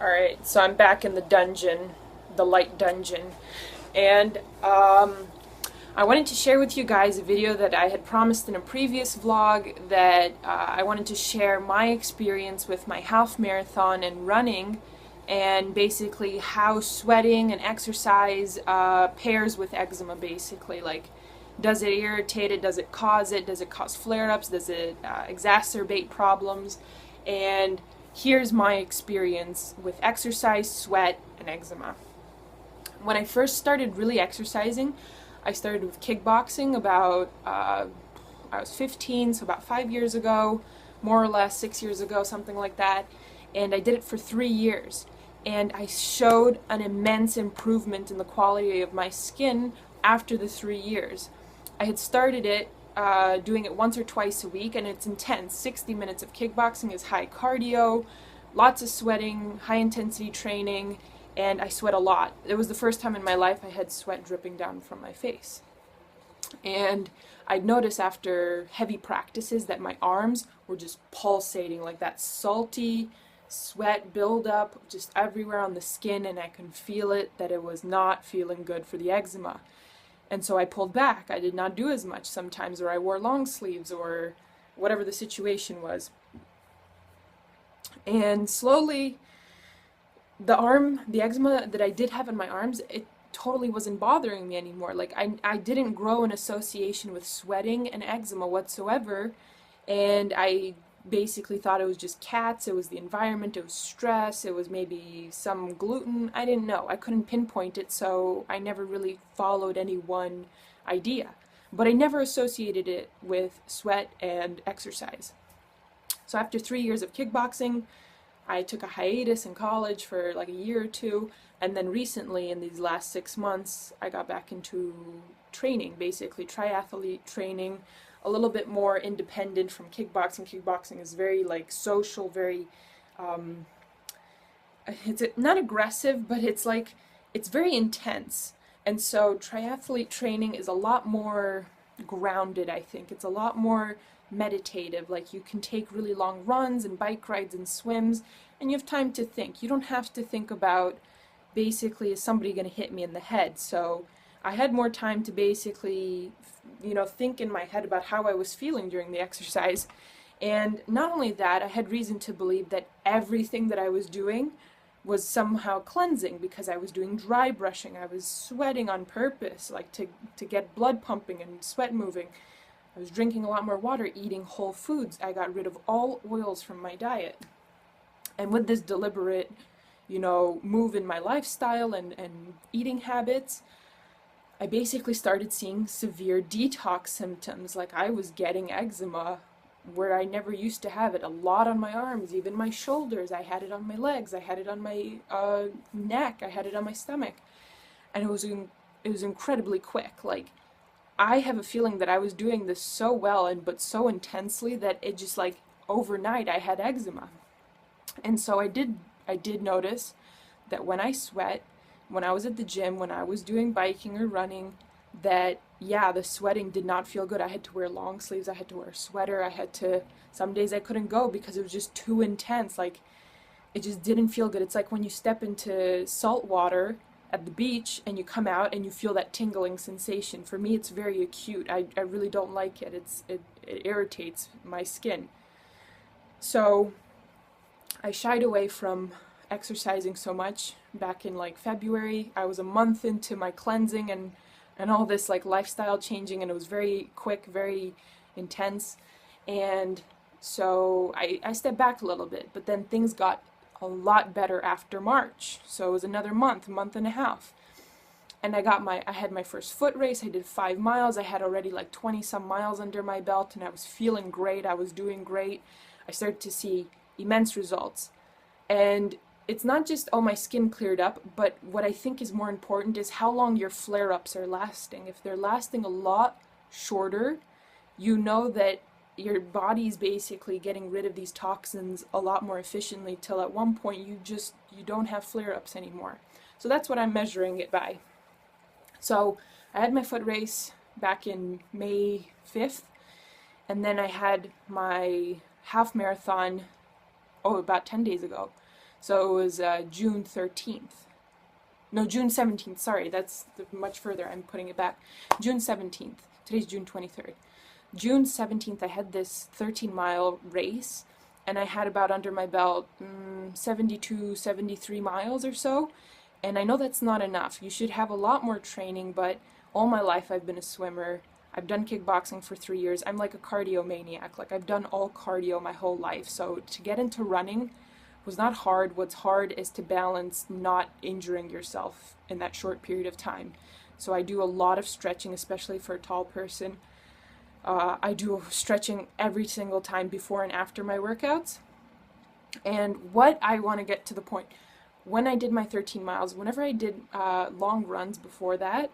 Alright, so I'm back in the dungeon, the light dungeon, and I wanted to share with you guys a video that I had promised in a previous vlog that I wanted to share my experience with my half marathon and running, and basically how sweating and exercise pairs with eczema, basically. Like, does it irritate it? Does it cause it? Does it cause flare-ups? Does it exacerbate problems? And here's my experience with exercise, sweat, and eczema. When I first started really exercising, I started with kickboxing about, I was 15, so about 5 years ago, more or less 6 years ago, something like that. And I did it for 3 years. And I showed an immense improvement in the quality of my skin after the 3 years. I had started it doing it once or twice a week, and it's intense. 60 minutes of kickboxing is high cardio, lots of sweating, high intensity training, and I sweat a lot. It was the first time in my life I had sweat dripping down from my face. And I'd notice after heavy practices that my arms were just pulsating, like that salty sweat buildup just everywhere on the skin, and I could feel it, that it was not feeling good for the eczema. And so I pulled back. I did not do as much sometimes, or I wore long sleeves, or whatever the situation was. And slowly, the eczema that I did have in my arms, it totally wasn't bothering me anymore. Like, I didn't grow an association with sweating and eczema whatsoever, and I basically thought it was just cats, it was the environment, it was stress, it was maybe some gluten. I didn't know. I couldn't pinpoint it, so I never really followed any one idea. But I never associated it with sweat and exercise. So after 3 years of kickboxing, I took a hiatus in college for like a year or two, and then recently, in these last 6 months, I got back into training, basically triathlete training, a little bit more independent from kickboxing. Kickboxing is very like social, very it's not aggressive, but it's like it's very intense. And so triathlete training is a lot more grounded, I think. It's a lot more meditative. Like, you can take really long runs and bike rides and swims, and you have time to think. You don't have to think about, basically, is somebody going to hit me in the head? So I had more time to basically, think in my head about how I was feeling during the exercise. And not only that, I had reason to believe that everything that I was doing was somehow cleansing, because I was doing dry brushing. I was sweating on purpose, like to get blood pumping and sweat moving. I was drinking a lot more water, eating whole foods. I got rid of all oils from my diet. And with this deliberate, move in my lifestyle and eating habits, I basically started seeing severe detox symptoms. Like, I was getting eczema where I never used to have it. A lot on my arms, even my shoulders. I had it on my legs. I had it on my neck. I had it on my stomach. And it was incredibly quick. Like, I have a feeling that I was doing this so well but so intensely that it just, like, overnight I had eczema. And so I did notice that when I sweat, when I was at the gym, when I was doing biking or running, that, yeah, the sweating did not feel good. I had to wear long sleeves, I had to wear a sweater, some days I couldn't go because it was just too intense. Like, it just didn't feel good. It's like when you step into salt water at the beach and you come out and you feel that tingling sensation. For me, it's very acute. I really don't like it. It irritates my skin. So I shied away from exercising so much back in like February. I was a month into my cleansing and all this like lifestyle changing, and it was very quick, very intense. And so I stepped back a little bit, but then things got a lot better after March. So it was another month and a half. And I had my first foot race. I did 5 miles. I had already like 20 some miles under my belt, and I was feeling great. I was doing great. I started to see immense results. And it's not just, oh, my skin cleared up, but what I think is more important is how long your flare-ups are lasting. If they're lasting a lot shorter, you know that your body's basically getting rid of these toxins a lot more efficiently, till at one point you don't have flare-ups anymore. So that's what I'm measuring it by. So I had my foot race back in May 5th, and then I had my half marathon, about 10 days ago. So it was June 13th. No, June 17th, sorry, that's much further, I'm putting it back. June 17th. Today's June 23rd. June 17th, I had this 13-mile race, and I had about under my belt 72, 73 miles or so. And I know that's not enough. You should have a lot more training, but all my life I've been a swimmer. I've done kickboxing for 3 years. I'm like a cardio maniac. Like, I've done all cardio my whole life. So to get into running was not hard. What's hard is to balance not injuring yourself in that short period of time. So I do a lot of stretching, especially for a tall person. I do stretching every single time before and after my workouts. And what I want to get to the point, when I did my 13 miles, whenever I did long runs before that,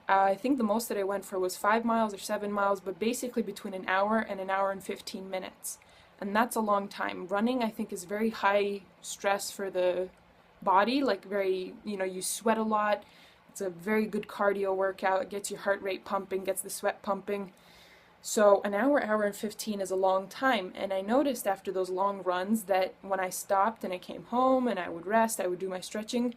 I think the most that I went for was 5 miles or 7 miles, but basically between an hour and 15 minutes. And that's a long time. Running, I think, is very high stress for the body, like very, you sweat a lot. It's a very good cardio workout. It gets your heart rate pumping, gets the sweat pumping. So an hour and 15 is a long time. And I noticed after those long runs that when I stopped and I came home and I would rest, I would do my stretching,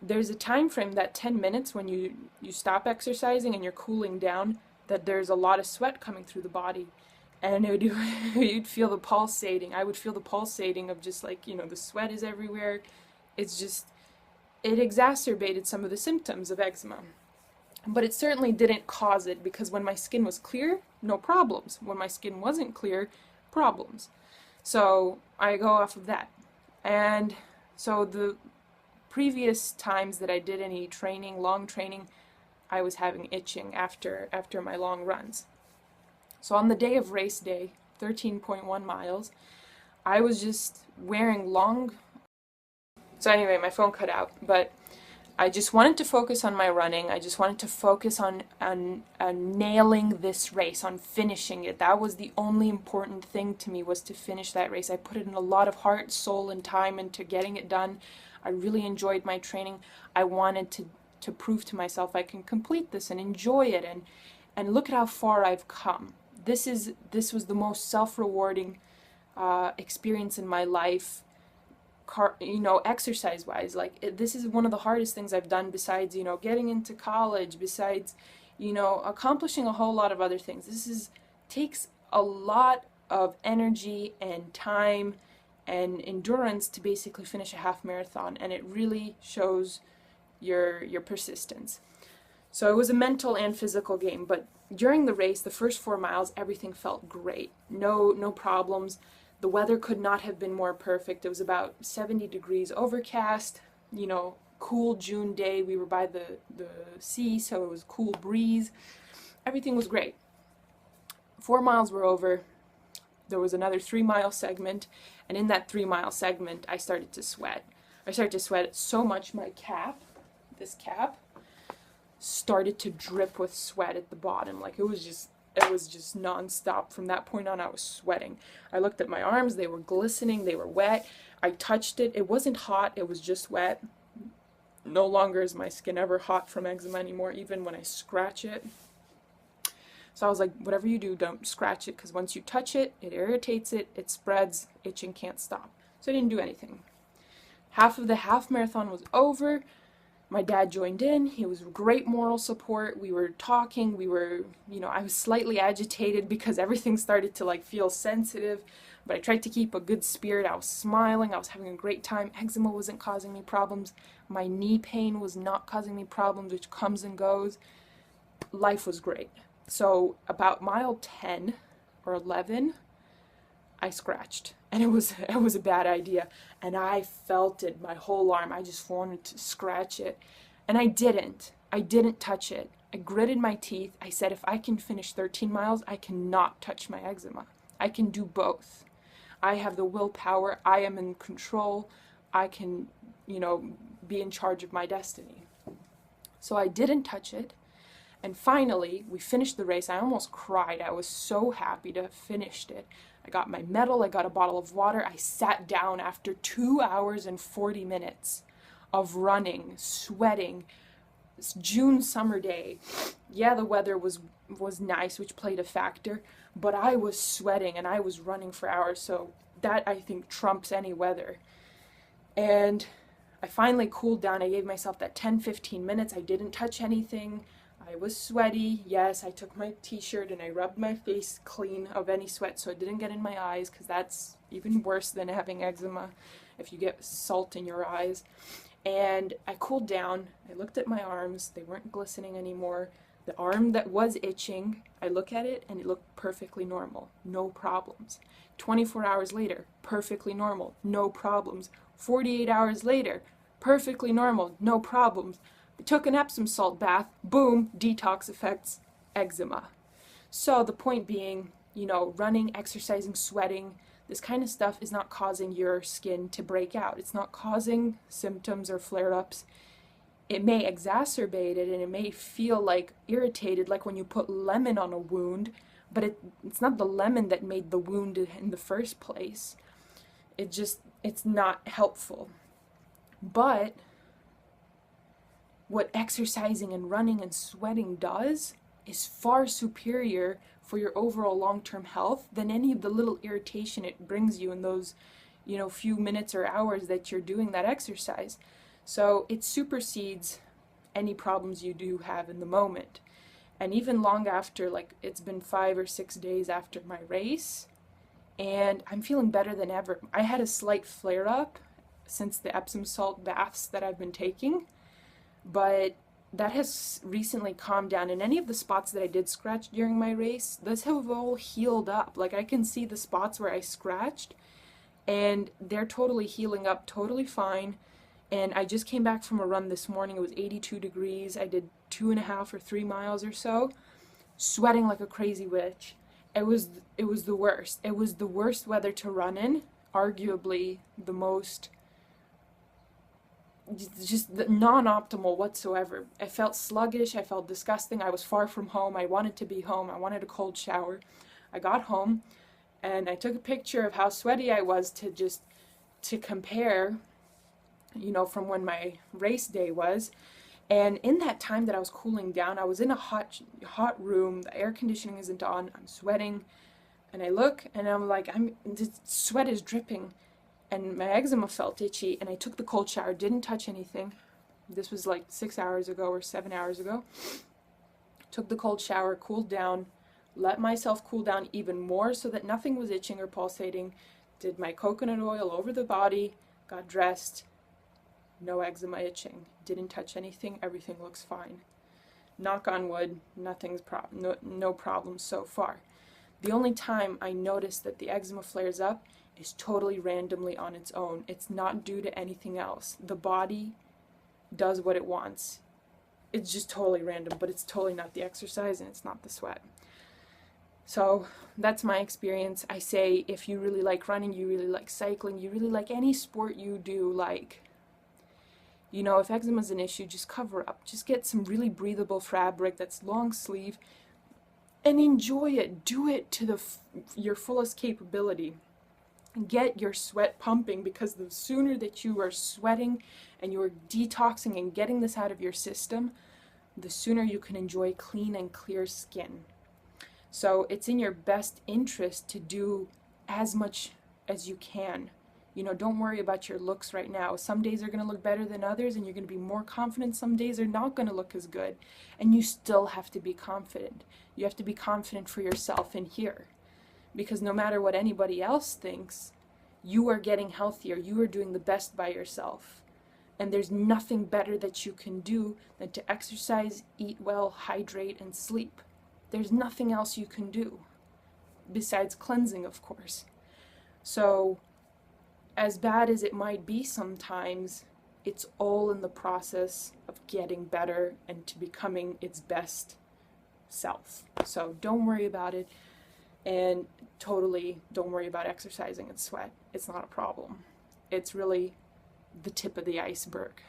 there's a time frame, that 10 minutes when you stop exercising and you're cooling down, that there's a lot of sweat coming through the body. And you'd feel the pulsating. I would feel the pulsating of just like, the sweat is everywhere. It's just, it exacerbated some of the symptoms of eczema. But it certainly didn't cause it, because when my skin was clear, no problems. When my skin wasn't clear, problems. So I go off of that. And so the previous times that I did any training, long training, I was having itching after my long runs. So on the day of race day, 13.1 miles, I was just wearing long... So anyway, my phone cut out, but I just wanted to focus on my running. I just wanted to focus on nailing this race, on finishing it. That was the only important thing to me, was to finish that race. I put in a lot of heart, soul, and time into getting it done. I really enjoyed my training. I wanted to prove to myself I can complete this and enjoy it, and look at how far I've come. This was the most self-rewarding experience in my life, exercise-wise. Like, this is one of the hardest things I've done, besides, getting into college, besides, accomplishing a whole lot of other things. Takes a lot of energy and time and endurance to basically finish a half marathon, and it really shows your persistence. So it was a mental and physical game, but during the race, the first 4 miles, everything felt great. No problems. The weather could not have been more perfect. It was about 70 degrees, overcast, cool June day. We were by the sea, so it was a cool breeze. Everything was great. 4 miles were over. There was another 3-mile segment, and in that 3-mile segment, I started to sweat. I started to sweat so much my cap, this cap, started to drip with sweat at the bottom. Like, it was just non-stop. From that point on, I was sweating. I looked at my arms, they were glistening, they were wet. I touched it, it wasn't hot, it was just wet. No longer is my skin ever hot from eczema anymore, even when I scratch it. So I was like, whatever you do, don't scratch it, because once you touch it, it irritates it, it spreads, itching can't stop. So I didn't do anything. Half of the half marathon was over. My dad joined in. He was great moral support. We were talking. We were, I was slightly agitated because everything started to feel sensitive, but I tried to keep a good spirit. I was smiling. I was having a great time. Eczema wasn't causing me problems. My knee pain was not causing me problems, which comes and goes. Life was great. So about mile 10 or 11, I scratched, and it was a bad idea, and I felt it my whole arm. I just wanted to scratch it, and I didn't touch it. I gritted my teeth. I said, if I can finish 13 miles, I cannot touch my eczema. I can do both. I have the willpower. I am in control. I can, be in charge of my destiny. So I didn't touch it. And finally, we finished the race. I almost cried. I was so happy to have finished it. I got my medal. I got a bottle of water. I sat down after 2 hours and 40 minutes of running, sweating. It's June summer day. Yeah, the weather was nice, which played a factor, but I was sweating and I was running for hours, so that, I think, trumps any weather. And I finally cooled down. I gave myself that 10-15 minutes. I didn't touch anything. I was sweaty. Yes, I took my t-shirt and I rubbed my face clean of any sweat so it didn't get in my eyes, because that's even worse than having eczema if you get salt in your eyes. And I cooled down. I looked at my arms. They weren't glistening anymore. The arm that was itching, I look at it and it looked perfectly normal. No problems. 24 hours later, perfectly normal. No problems. 48 hours later, perfectly normal. No problems. I took an Epsom salt bath. Boom, detox effects, eczema. So the point being, running, exercising, sweating, this kind of stuff is not causing your skin to break out. It's not causing symptoms or flare-ups. It may exacerbate it and it may feel like irritated, like when you put lemon on a wound, but it's not the lemon that made the wound in the first place. It's not helpful. But what exercising and running and sweating does is far superior for your overall long-term health than any of the little irritation it brings you in those, few minutes or hours that you're doing that exercise. So it supersedes any problems you do have in the moment. And even long after, like it's been 5 or 6 days after my race, and I'm feeling better than ever. I had a slight flare-up since the Epsom salt baths that I've been taking, but that has recently calmed down. And any of the spots that I did scratch during my race, those have all healed up. Like I can see the spots where I scratched, and they're totally healing up, totally fine. And I just came back from a run this morning. It was 82 degrees. I did 2.5 or 3 miles or so, sweating like a crazy witch. It was the worst. It was the worst weather to run in, arguably the most, just non-optimal whatsoever. I felt sluggish. I felt disgusting. I was far from home. I wanted to be home. I wanted a cold shower. I got home and I took a picture of how sweaty I was to compare, from when my race day was. And in that time that I was cooling down, I was in a hot room. The air conditioning isn't on. I'm sweating, and I look, and I'm like, the sweat is dripping, and my eczema felt itchy. And I took the cold shower, didn't touch anything. This was like 6 hours ago or 7 hours ago. Took the cold shower, cooled down, let myself cool down even more so that nothing was itching or pulsating. Did my coconut oil over the body, got dressed. No eczema itching. Didn't touch anything. Everything looks fine. Knock on wood, no problems so far. The only time I notice that the eczema flares up is totally randomly on its own. It's not due to anything else. The body does what it wants. It's just totally random, but it's totally not the exercise and it's not the sweat. So that's my experience. I say if you really like running, you really like cycling, you really like any sport you do, like, if eczema is an issue, just cover up. Just get some really breathable fabric that's long sleeve and enjoy it. Do it to your fullest capability. Get your sweat pumping, because the sooner that you are sweating and you are detoxing and getting this out of your system, the sooner you can enjoy clean and clear skin. So it's in your best interest to do as much as you can. Don't worry about your looks right now. Some days are going to look better than others and you're going to be more confident. Some days are not going to look as good. And you still have to be confident. You have to be confident for yourself in here. Because no matter what anybody else thinks, you are getting healthier. You are doing the best by yourself. And there's nothing better that you can do than to exercise, eat well, hydrate, and sleep. There's nothing else you can do. Besides cleansing, of course. So, as bad as it might be sometimes, it's all in the process of getting better and to becoming its best self. So don't worry about it, and totally don't worry about exercising and sweat. It's not a problem. It's really the tip of the iceberg.